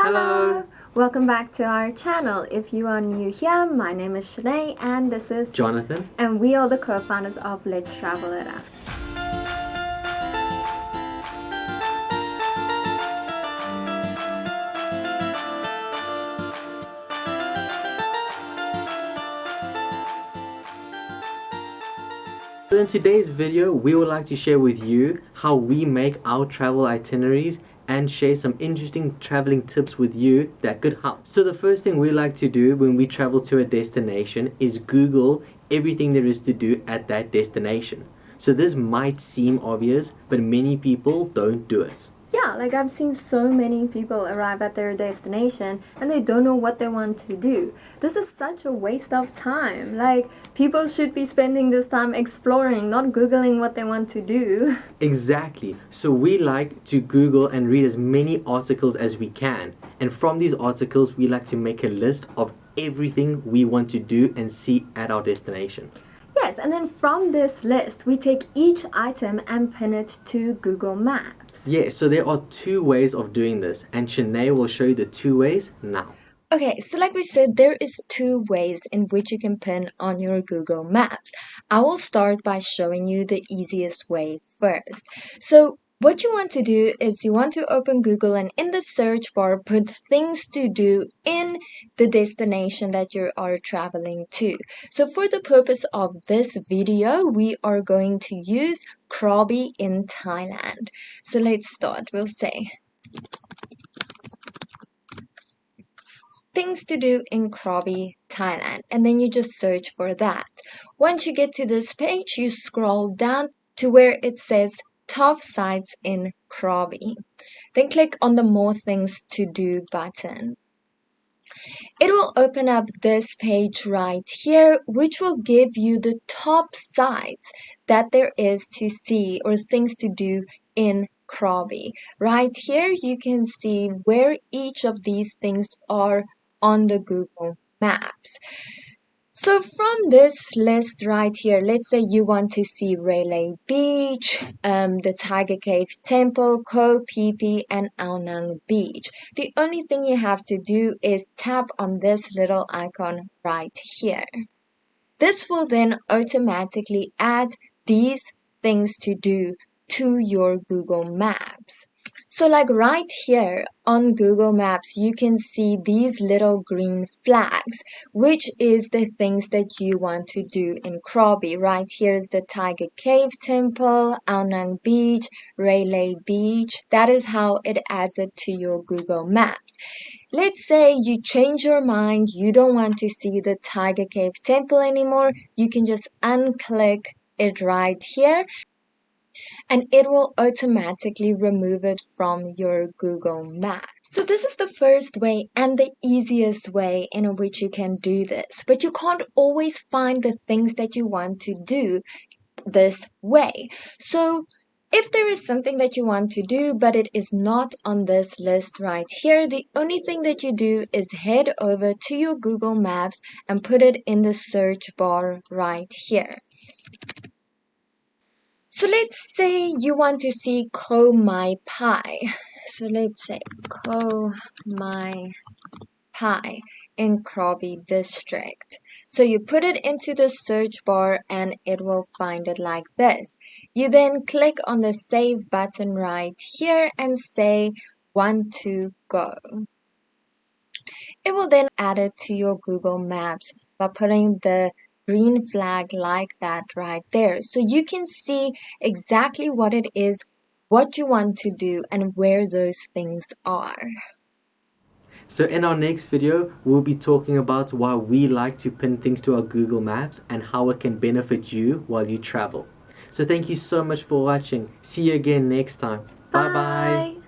Hello! Welcome back to our channel. If you are new here, my name is Chane and this is Jonathan. And we are the co-founders of Let's Travel It Up. So in today's video, we would like to share with you how we make our travel itineraries and share some interesting traveling tips with you that could help. So the first thing we like to do when we travel to a destination is Google everything there is to do at that destination. So this might seem obvious, but many people don't do it. Yeah, like I've seen so many people arrive at their destination and they don't know what they want to do. This is such a waste of time. Like, people should be spending this time exploring, not Googling what they want to do. Exactly. So we like to Google and read as many articles as we can. And from these articles, we like to make a list of everything we want to do and see at our destination. Yes, and then from this list, we take each item and pin it to Google Maps. Yeah, so there are two ways of doing this, and Chane will show you the two ways now. Okay, so like we said, there is two ways in which you can pin on your Google Maps. I will start by showing you the easiest way first. So what you want to do is you want to open Google and in the search bar put things to do in the destination that you are traveling to. So for the purpose of this video, we are going to use Krabi in Thailand. So let's start. We'll say things to do in Krabi, Thailand, and then you just search for that. Once you get to this page, you scroll down to where it says top sites in Krabi. Then click on the more things to do button. It will open up this page right here, which will give you the top sites that there is to see or things to do in Krabi. Right here, you can see where each of these things are on the Google Maps. So from this list right here, let's say you want to see Railay Beach, the Tiger Cave Temple, Koh Phi Phi, and Ao Nang Beach. The only thing you have to do is tap on this little icon right here. This will then automatically add these things to do to your Google Maps. So like right here on Google Maps, you can see these little green flags, which is the things that you want to do in Krabi. Right here is the Tiger Cave Temple, Ao Nang Beach, Railay Beach. That is how it adds it to your Google Maps. Let's say you change your mind, you don't want to see the Tiger Cave Temple anymore. You can just unclick it right here, and it will automatically remove it from your Google Maps. So this is the first way and the easiest way in which you can do this. But you can't always find the things that you want to do this way. So if there is something that you want to do, but it is not on this list right here, the only thing that you do is head over to your Google Maps and put it in the search bar right here. So let's say you want to see Koh Mai Pai. So let's say Koh Mai Pai in Krabi district. So you put it into the search bar and it will find it like this. You then click on the save button right here and say want to go. It will then add it to your Google Maps by putting the green flag like that right there. So you can see exactly what it is, what you want to do, and where those things are. So in our next video, we'll be talking about why we like to pin things to our Google Maps and how it can benefit you while you travel. So thank you so much for watching. See you again next time. Bye bye.